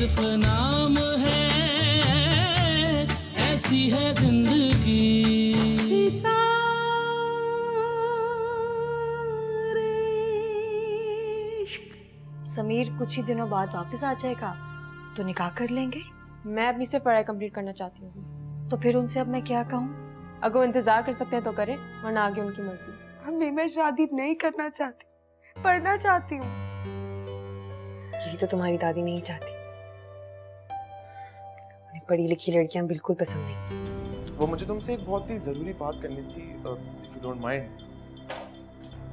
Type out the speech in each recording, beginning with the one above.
सिर्फ नाम है, ऐसी है जिंदगी। समीर कुछ ही दिनों बाद वापस आ जाएगा तो निकाह कर लेंगे। मैं अपनी से पढ़ाई कंप्लीट करना चाहती हूँ। तो फिर उनसे अब मैं क्या कहूँ? अगर वो इंतजार कर सकते हैं तो करें, वरना आगे उनकी मर्जी। अम्मी मैं शादी नहीं करना चाहती, पढ़ना चाहती हूँ। यही तो तुम्हारी दादी नहीं चाहती। उन्हें पढ़ी लिखी लड़कियां बिल्कुल पसंद नहीं। वो मुझे तुमसे एक बहुत ही जरूरी बात करनी थी, इफ यू डोंट माइंड।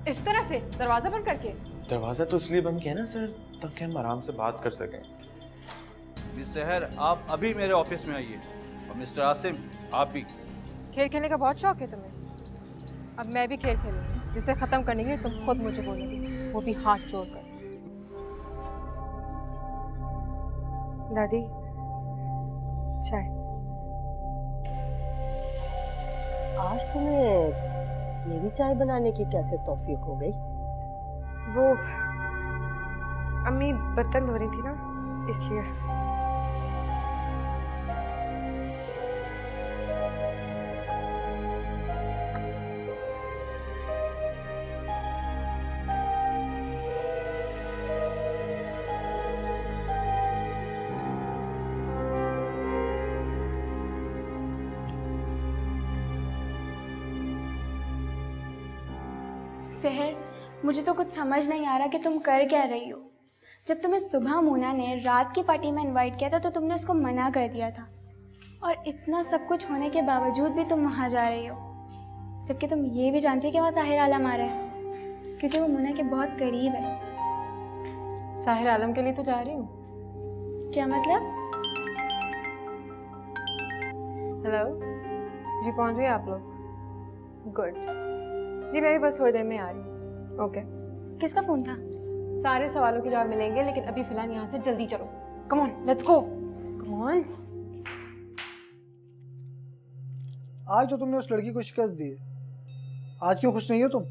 इस तरह से दरवाजा बंद करके? दरवाजा तो इसलिए बंद किया ना सर, ताकि हम आराम से बात कर सकें। मिस सहर, आप अभी मेरे ऑफिस में आइए। और मिस्टर आसिम, आप भी। खेल खेलने का बहुत शौक है तुम्हें। अब मैं भी खेल खेलूंगी, जिसे खत्म करने के लिए तुम खुद मुझे बोलोगी, वो भी हाथ जोड़कर। दादी चाय। आज तुम्हें मेरी चाय बनाने की कैसे तौफीक हो गई? वो अम्मी बर्तन धो रही थी ना, इसलिए। सहर, मुझे तो कुछ समझ नहीं आ रहा कि तुम कर क्या रही हो। जब तुम्हें सुबह मोना ने रात की पार्टी में इनवाइट किया था तो तुमने उसको मना कर दिया था, और इतना सब कुछ होने के बावजूद भी तुम वहाँ जा रही हो, जबकि तुम ये भी जानती हो कि वहाँ साहिर आलम आ रहा है, क्योंकि वो मोना के बहुत करीब है। साहिर आलम के लिए तो जा रही हूँ। क्या मतलब? हेलो जी, पहुँच गए आप लोग? गुड जी, मैं भी बस थोड़ी देर में आ रही हूँ। ओके। किसका फ़ोन था? सारे सवालों के जवाब मिलेंगे, लेकिन अभी फिलहाल यहाँ से जल्दी चलो। Come on, let's go. Come on. आज तो तुमने उस लड़की को शिकस्त दी है, आज क्यों खुश नहीं हो तुम?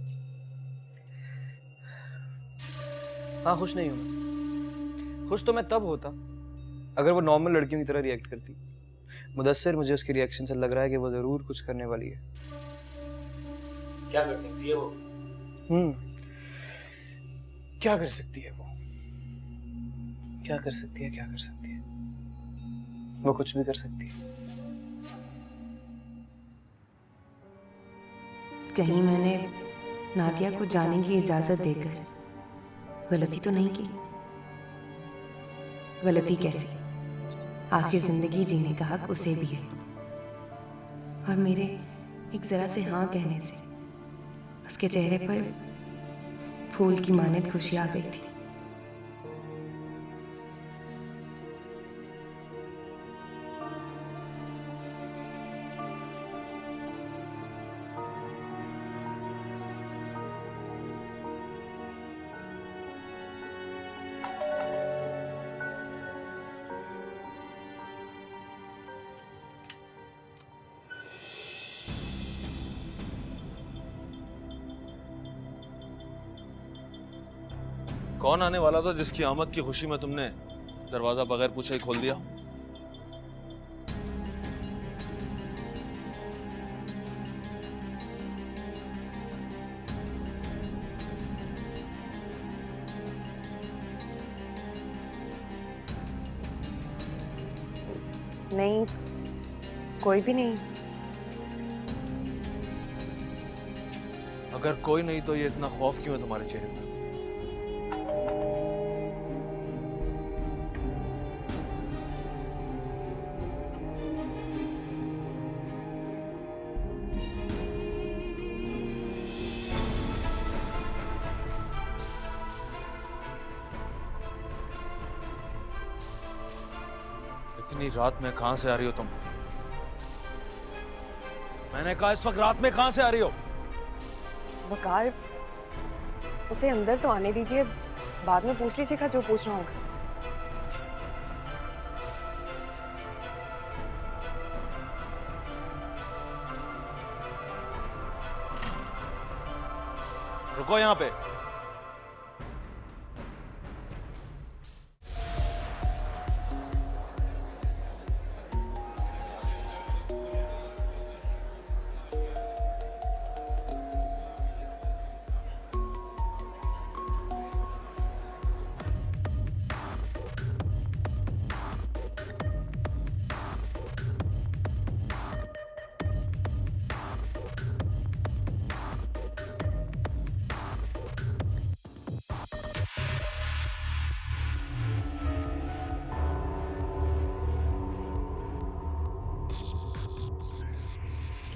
हाँ, खुश नहीं हूँ मैं। खुश तो मैं तब होता अगर वो नॉर्मल लड़कियों की तरह रिएक्ट करती। मुदस्सिर, मुझे उसकी रिएक्शन से लग रहा है कि वो जरूर कुछ करने वाली है। क्या कर सकती है वो? क्या कर सकती है वो? क्या कर सकती है? क्या कर सकती है? वो कुछ भी कर सकती है। कहीं मैंने नादिया को जाने की इजाजत देकर गलती तो नहीं की? गलती कैसी? आखिर जिंदगी जीने का हक उसे भी है, और मेरे एक जरा से हाँ कहने से उसके चेहरे पर फूल की मानद खुशी आ गई थी। कौन आने वाला था जिसकी आमद की खुशी में तुमने दरवाजा बगैर पूछे ही खोल दिया? नहीं, कोई भी नहीं। अगर कोई नहीं तो ये इतना खौफ क्यों है तुम्हारे चेहरे पर? इतनी रात में कहां से आ रही हो तुम? मैंने कहा इस वक्त रात में कहां से आ रही हो? वकार, उसे अंदर तो आने दीजिए, बाद में पूछ लीजिएगा जो पूछना होगा। रुको यहां पे।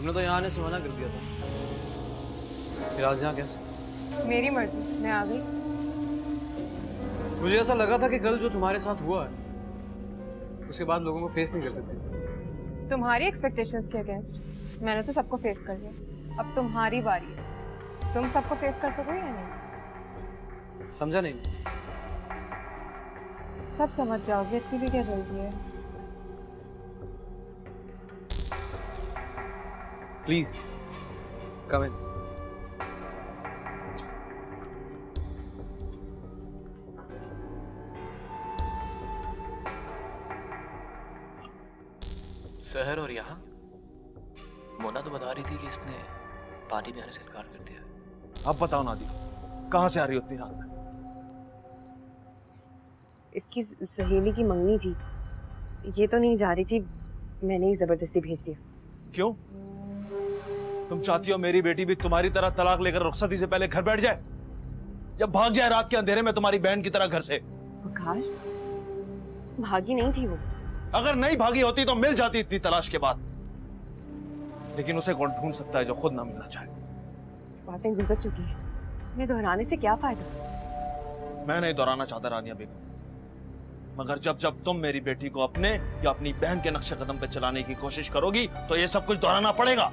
तुमने तो यहाँ आने से मना कर दिया था, फिर आज यहाँ कैसे? मेरी मर्जी, मैं आ गई। मुझे ऐसा लगा था कि कल जो तुम्हारे साथ हुआ है उसके बाद लोगों को फेस नहीं कर सकती। तुम्हारी एक्सपेक्टेशंस के अगेंस्ट मैंने तो सबको फेस कर लिया, अब तुम्हारी बारी है। तुम सबको फेस कर सकोगे या नहीं? समझा नहीं। सब समझ जाओगे, इतनी भी क्या जल्दी है। प्लीज कम इन। शहर और यहाँ मोना तो बता रही थी कि इसने पार्टी में आने से इनकार कर दिया। अब बताओ नादिया, कहाँ से आ रही हो इतनी रात में? इसकी सहेली की मंगनी थी, ये तो नहीं जा रही थी, मैंने ही जबरदस्ती भेज दिया। क्यों? तुम चाहती हो मेरी बेटी भी तुम्हारी तरह तलाक लेकर रुखसती से पहले घर बैठ जाए, या भाग जाए रात के अंधेरे में तुम्हारी बहन की तरह घर से? आकाश, भागी नहीं थी वो। अगर नहीं भागी होती तो मिल जाती इतनी तलाश के बाद, लेकिन उसे कौन ढूंढ सकता है जो खुद ना मिलना चाहे? बातें गुजर चुकी हैं, इन्हें दोहराने से क्या फायदा? मैं नहीं दोहराना चाहता रानिया बेगम, मगर जब जब तुम मेरी बेटी को अपने या अपनी बहन के नक्शे कदम पे चलाने की कोशिश करोगी तो ये सब कुछ दोहराना पड़ेगा।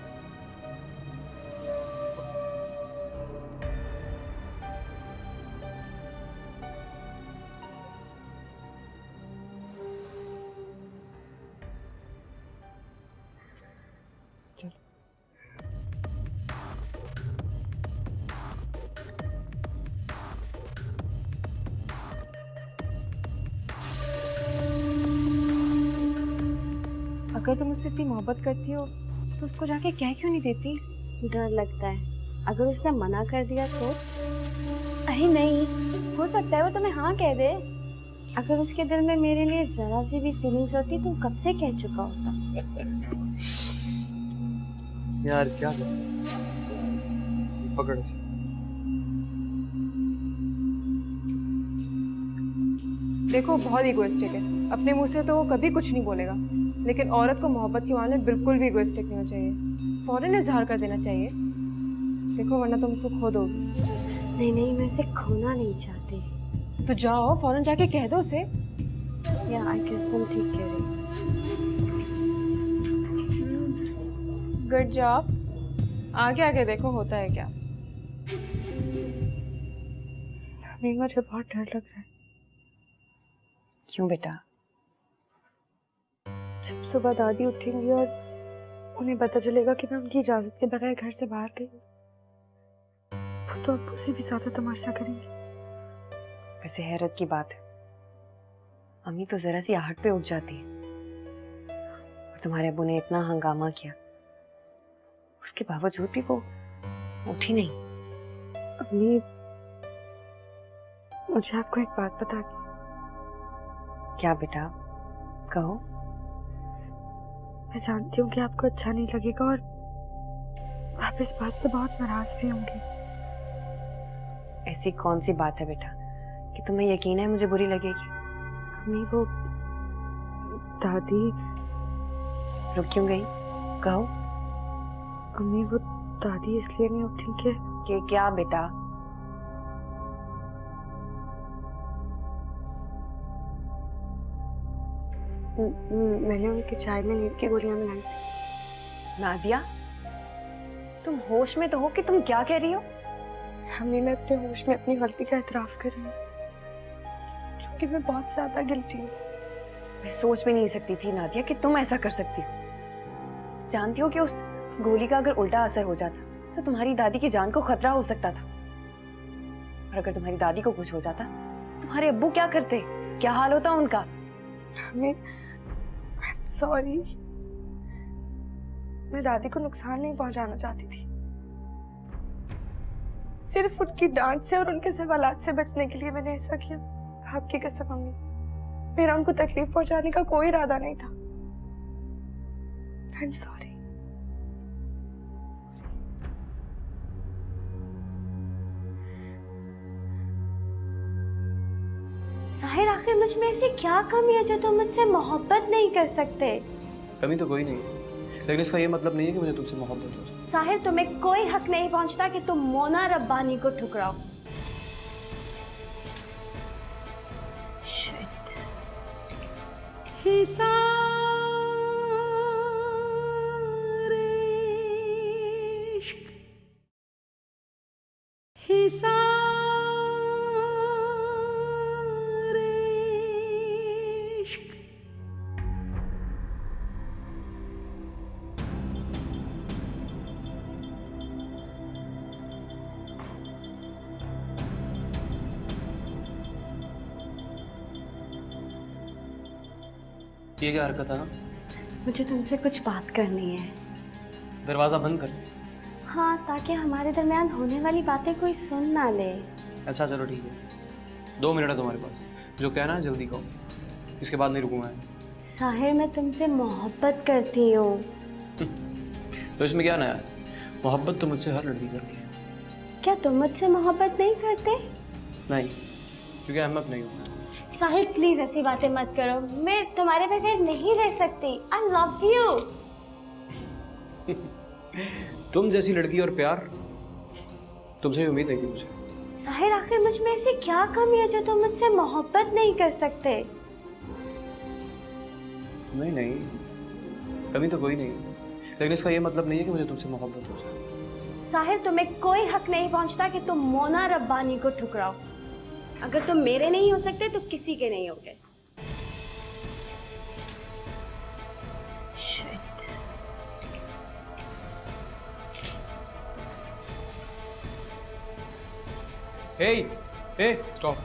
अगर तुम उससे इतनी मोहब्बत करती हो तो उसको जाके कह क्यों नहीं देती? डर लगता है, अगर उसने मना कर दिया तो? अरे नहीं, हो सकता है वो तुम्हें हाँ कह दे। अगर उसके दिल में मेरे लिए जरा सी भी फीलिंग्स होती तो कब से कह चुका होता। यार क्या पकड़ इसे। देखो बहुत इगोइस्टिक है, अपने मुंह से तो वो कभी कुछ नहीं बोलेगा, लेकिन औरत को मोहब्बत के मामले में बिल्कुल भी इगोइस्टिक नहीं होना चाहिए, फौरन इजहार कर देना चाहिए। देखो वरना तुम उसको खो दोगी। नहीं नहीं, मैं उसे खोना नहीं चाहती। तो जाओ फौरन जाके कह दो उसे। या आई गेस तुम ठीक कह रही। Good job. आगे आगे देखो होता है क्या। अभी मुझे बहुत डर लग रहा है। क्यों बेटा? जब सुबह दादी उठेंगी और उन्हें पता चलेगा कि मैं उनकी इजाजत के बगैर घर से बाहर गई, वो तो अब्बू से भी ज्यादा तमाशा करेंगे। वैसे हैरत की बात है, अम्मी तो जरा सी आहट पे उठ जाती है, और तुम्हारे अब्बू ने इतना हंगामा किया, उसके बावजूद भी वो उठी नहीं। अम्मी, मुझे आपको एक बात बतानी है। क्या बेटा? कहो। मैं जानती हूँ कि आपको अच्छा नहीं लगेगा और आप इस बात पे बहुत नाराज भी होंगे। ऐसी कौन सी बात है बेटा कि तुम्हें यकीन है मुझे बुरी लगेगी? अम्मी, वो दादी। रुक क्यों गई? कहो। अम्मी, वो दादी इसलिए नहीं उठी कि क्या बेटा? मैंने उनकी चाय में नींद की गोलियां मिलाई थी। नादिया, तुम होश में तो हो कि तुम क्या कह रही हो? अम्मी, मैं अपने होश में अपनी गलती का एतराफ कर रही हूँ, क्योंकि मैं बहुत ज्यादा गिल्टी हूँ। मैं सोच भी नहीं सकती थी नादिया कि तुम ऐसा कर सकती हो। जानती हो कि उस गोली का अगर उल्टा असर हो जाता तो तुम्हारी दादी की जान को खतरा हो सकता था, और अगर तुम्हारी दादी को कुछ हो जाता तो तुम्हारे अब्बू क्या करते? क्या हाल होता उनका? अम्मी, I'm sorry। मैं दादी को नुकसान नहीं पहुंचाना चाहती थी, सिर्फ उनकी डांट से और उनके सवालात से बचने के लिए मैंने ऐसा किया। आपकी कसम अम्मी, मेरा उनको तकलीफ पहुंचाने का कोई इरादा नहीं था। I'm sorry। साहिर, आखिर मुझ में ऐसी क्या कमी है जो तुम मुझसे मोहब्बत नहीं कर सकते? कमी तो कोई नहीं, लेकिन इसका ये मतलब नहीं है कि मुझे तुमसे मोहब्बत हो जाए। साहिर, तुम्हें कोई हक नहीं पहुंचता कि तुम मोना रब्बानी को ठुकराओ। शिट। ये क्या हरकत है? मुझे तुमसे कुछ बात करनी है। दरवाजा बंद कर। हाँ, ताकि हमारे दरमियान होने वाली बातें कोई सुन ना ले। अच्छा चलो ठीक है, 2 मिनट है तुम्हारे पास, जो कहना है जल्दी कहो, इसके बाद नहीं रुकूंगा। साहिर, मैं तुमसे मोहब्बत करती हूँ। तो इसमें क्या नया है? मोहब्बत तो मुझसे हर लड़की करती है। क्या तुम मुझसे मोहब्बत नहीं करते? नहीं, क्योंकि अहमद नहीं हूँ। साहिर, प्लीज ऐसी बातें मत करो, मैं तुम्हारे बगैर नहीं रह सकती। I love you. तुम जैसी लड़की और प्यार, तुमसे उम्मीद है कि मुझे। साहिर, आखिर मुझ में ऐसी क्या कमी है जो तुम मुझसे मोहब्बत नहीं कर सकते? नहीं, कमी तो कोई नहीं, लेकिन इसका ये मतलब नहीं है कि मुझे तुमसे मोहब्बत हो जाए। साहिर, तुम्हें कोई हक नहीं पहुंचता कि तुम मोना रब्बानी को ठुकराओ। अगर तुम मेरे नहीं हो सकते तो किसी के नहीं होगे। शिट। हे, स्टॉप।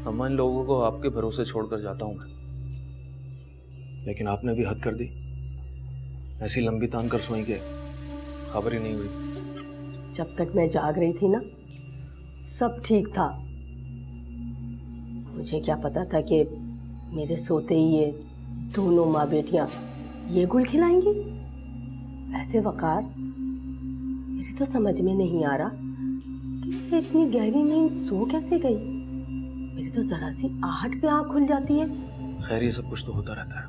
अमन, लोगों को आपके भरोसे छोड़कर जाता हूं मैं, लेकिन आपने भी हद कर दी। ऐसी लंबी तान कर सोई के खबर ही नहीं हुई। जब तक मैं जाग रही थी ना, सब ठीक था। मुझे क्या पता था कि मेरे सोते ही ये दोनों माँ बेटियां ये गुल खिलाएंगी। ऐसे वकार, मेरे तो समझ में नहीं आ रहा कि इतनी गहरी नींद सो कैसे गई। मेरी तो जरा सी आहट पे आँख खुल जाती है। खैर, ये सब कुछ तो होता रहता है,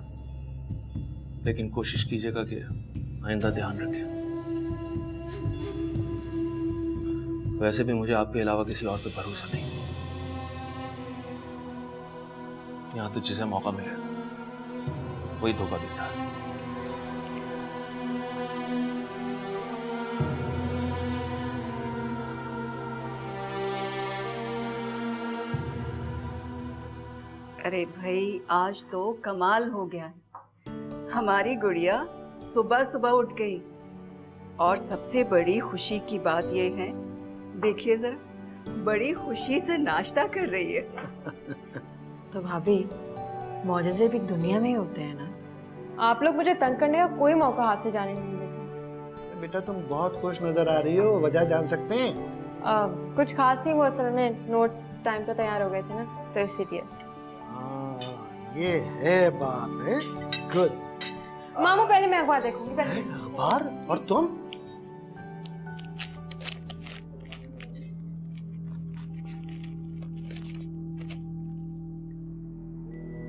लेकिन कोशिश कीजिएगा कि आइंदा ध्यान रखें। वैसे भी मुझे आपके अलावा किसी और पे भरोसा नहीं। यहाँ तो जिसे मौका मिले वही धोखा देता है। अरे भाई, आज तो कमाल हो गया है। हमारी गुड़िया सुबह सुबह उठ गई, और सबसे बड़ी खुशी की बात ये है, देखिए जरा, बड़ी खुशी से नाश्ता कर रही है। तो भाभी, मौजज़े भी दुनिया में ही होते हैं ना। आप लोग मुझे तंग करने का कोई मौका हाथ से जाने नहीं देते। बेटा, तुम बहुत खुश नजर आ रही हो, वजह जान सकते हैं? कुछ खास नहीं, वो असल में नोट्स टाइम पे तैयार हो गए थे ना, तो इसीलिए। ये है बात है। गुड। मामू, पहले मैं अखबार देखूंगी। पहले अखबार? और तुम?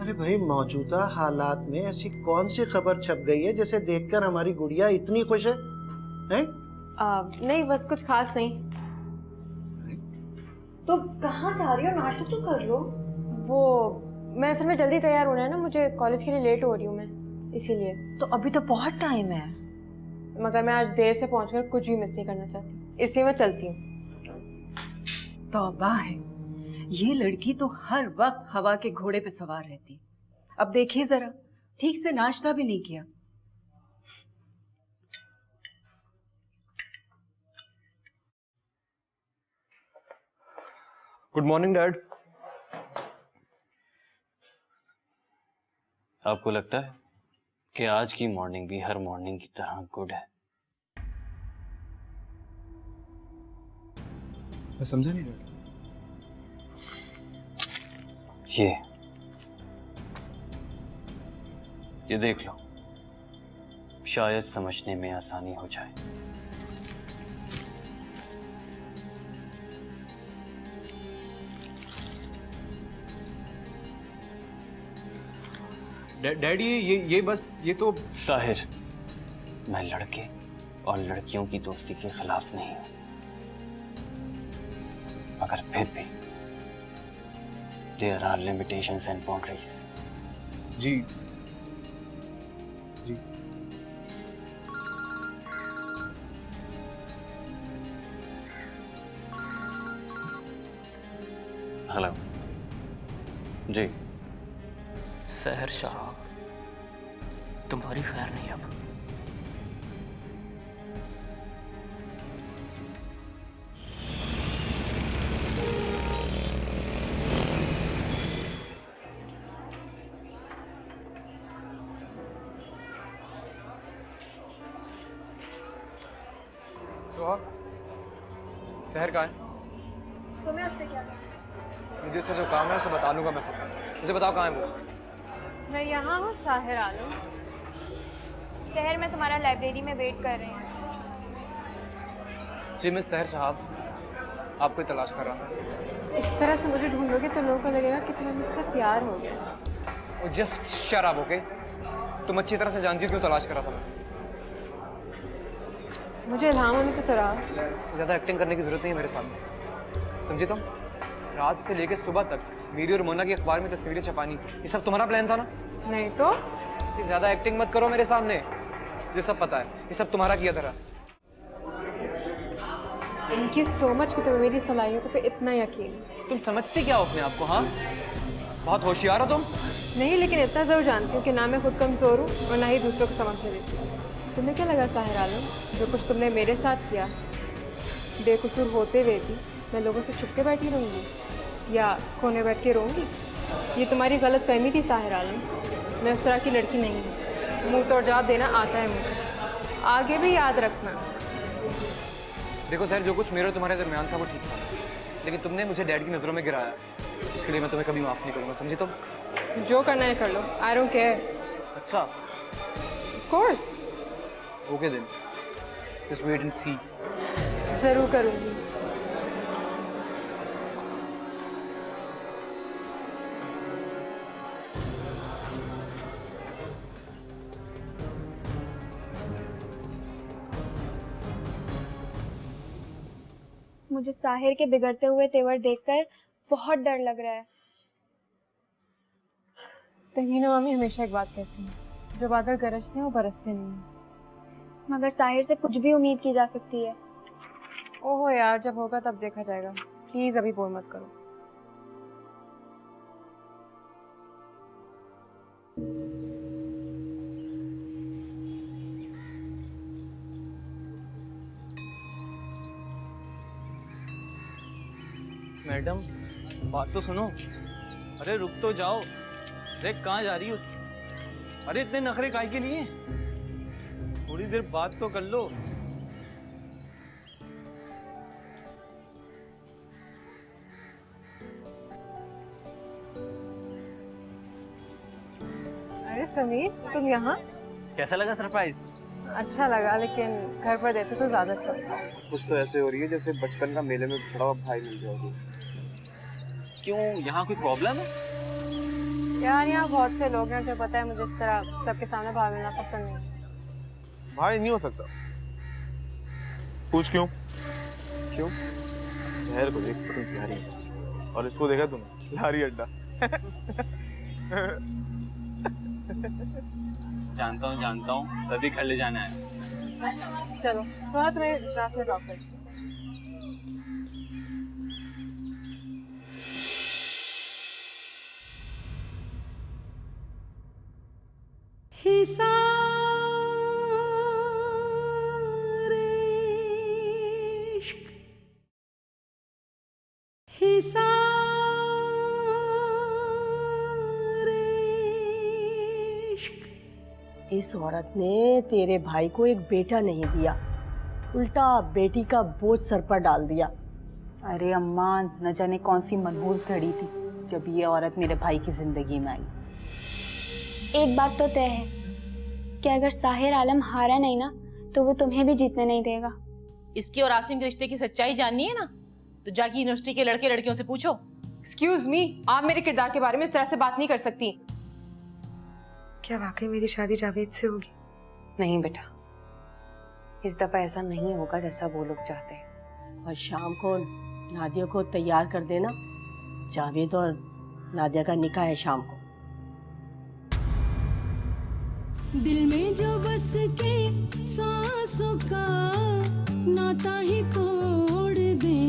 अरे भाई, मौजूदा हालात में ऐसी कौन सी खबर छप गई है जिसे देखकर हमारी गुड़िया इतनी खुश है? हैं? नहीं, बस कुछ खास नहीं। तो कहाँ जा रही हो? नाश्ता तो कर लो। वो मैं असल में जल्दी तैयार होना है ना, मुझे कॉलेज के लिए लेट हो रही हूँ मैं, इसीलिए। तो अभी तो बहुत टाइम है। मगर मैं आज देर से पहुंचकर कुछ भी मिस नहीं करना चाहती, इसलिए मैं चलती हूँ। तौबा है, ये लड़की तो हर वक्त हवा के घोड़े पे सवार रहती। अब देखिए जरा, ठीक से नाश्ता भी नहीं किया। Good morning dad. आपको लगता है कि आज की मॉर्निंग भी हर मॉर्निंग की तरह गुड है? मैं समझा नहीं डैड। ये देख लो, शायद समझने में आसानी हो जाए। डैडी ये तो साहिर, मैं लड़के और लड़कियों की दोस्ती के खिलाफ नहीं हूं, मगर फिर भी there are limitations and boundaries. जी जी हेलो जी। सहर शाह, तुम्हारी खैर नहीं अब। सोहा, शहर कहाँ है? तुम्हें उससे क्या करना? मुझे इससे जो काम है उसे बता लूंगा मैं खुद। मुझे बताओ कहाँ है वो? मैं यहाँ हूँ साहिर आलम। शहर में तुम्हारा लाइब्रेरी में वेट कर रही हूँ। जी मिस सहर साहब, आपको ही तलाश कर रहा था। इस तरह से मुझे ढूंढोगे तो लोगों को लगेगा कि तुम्हें मुझसे प्यार हो गया। Just shut up, okay? तुम अच्छी तरह से जानती हो क्यों तलाश कर रहा था मैं। मुझे इल्हाम होने से तो रहा। ज़्यादा एक्टिंग करने की जरूरत नहीं है मेरे सामने, समझी तुम? रात से लेकर सुबह तक मेरी और मोना की अखबार में तस्वीरें छपानी, ये सब तुम्हारा प्लान था ना? नहीं तो? ये ज़्यादा एक्टिंग मत करो मेरे सामने, ये सब पता है, ये सब तुम्हारा किया था। थैंक यू सो मच कि तुम्हें मेरी सलाहियतों पे इतना यकीन है। तुम समझते क्या हो अपने आप को? हाँ, बहुत होशियार हो तुम। नहीं, लेकिन इतना ज़रूर जानती हूँ कि ना मैं खुद कमज़ोर हूँ और ना ही दूसरों को समझने देती हूँ। तुम्हें क्या लगा साहिर आलम, जो कुछ तुमने मेरे साथ किया, बेकसूर होते हुए भी मैं लोगों से छुप के बैठी रहूँगी या कोने बैठ के रोऊंगी? ये तुम्हारी गलत फहमी थी साहिर आलम। मैं उस तरह की लड़की नहीं हूँ। मुँह तोड़ जवाब देना आता है मुझे, आगे भी याद रखना। देखो सर, जो कुछ मेरे और तुम्हारे दरमियान था वो ठीक था, लेकिन तुमने मुझे डैड की नज़रों में गिराया, इसके लिए मैं तुम्हें कभी माफ़ नहीं करूँगा, समझी तुम? जो करना है कर लो, आई डोंट केयर। अच्छा, of course. Okay then, just wait and see. ज़रूर करूँगी। मुझे साहिर के बिगड़ते हुए तेवर देखकर बहुत डर लग रहा है। तहमीना मामी हमेशा एक बात कहती हैं, जो बादल गरजते हैं वो बरसते नहीं हैं। मगर साहिर से कुछ भी उम्मीद की जा सकती है। ओहो यार, जब होगा तब देखा जाएगा। प्लीज अभी बोल मत करो। मैडम, बात तो सुनो। अरे रुक तो जाओ। देख कहाँ जा रही हो? अरे इतने नखरे काहे के लिए? थोड़ी देर बात तो कर लो। अरे समीर, तुम यहाँ? कैसा लगा सरप्राइज? अच्छा लगा, लेकिन घर पर देते तो ज्यादा अच्छा। कुछ तो ऐसे हो रही है जैसे बचपन का मेले में बिछड़ा हुआ भाई मिल जाएगा उसे। क्यों, यहाँ कोई प्रॉब्लम है? यार यहाँ बहुत से लोग हैं, जो पता है मुझे इस तरह सबके सामने भाई मिलना पसंद नहीं। भाई नहीं हो सकता। पूछ क्यों? क्यों? शहर को देख, कितनी प्यारी है, और इसको देखा तूने, लारी अड्डा। जानता हूँ, तभी घर ले जाना है। चलो, सोना तुम्हें क्लास में ड्रॉप कर। इस औरत ने तेरे भाई को एक बेटा नहीं दिया, उल्टा बेटी का बोझ सर पर डाल दिया। अरे अम्मा, न जाने कौन सी मनहूस घड़ी थी जब ये औरत मेरे भाई की जिंदगी में आई। एक बात तो तय है कि अगर साहिर आलम हारा नहीं ना तो वो तुम्हें भी जीतने नहीं देगा। इसकी और आसिम के रिश्ते की सच्चाई जाननी है ना तो जाके यूनिवर्सिटी के लड़के लड़कियों से पूछो। एक्सक्यूज मी, आप मेरे किरदार के बारे में इस तरह से बात नहीं कर सकती। क्या वाकई मेरी शादी जावेद से होगी? नहीं बेटा, इस दफा ऐसा नहीं होगा जैसा वो लोग चाहते हैं। और शाम को नादिया को तैयार कर देना, जावेद और नादिया का निकाह है शाम को। दिल में जो बस के सांसों का नाता ही तोड़ दे,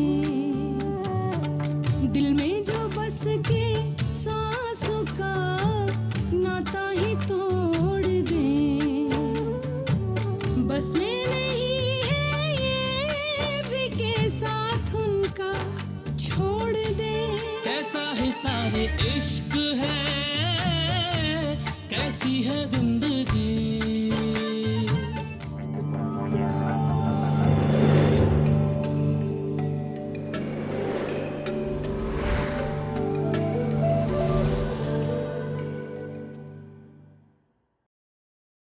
दिल में जो बस के सांसों का नाता ही तोड़ दे, बस में नहीं है ये भी के साथ उनका छोड़ दे। कैसा है सारे इश्क है, कैसी है जिंदगी,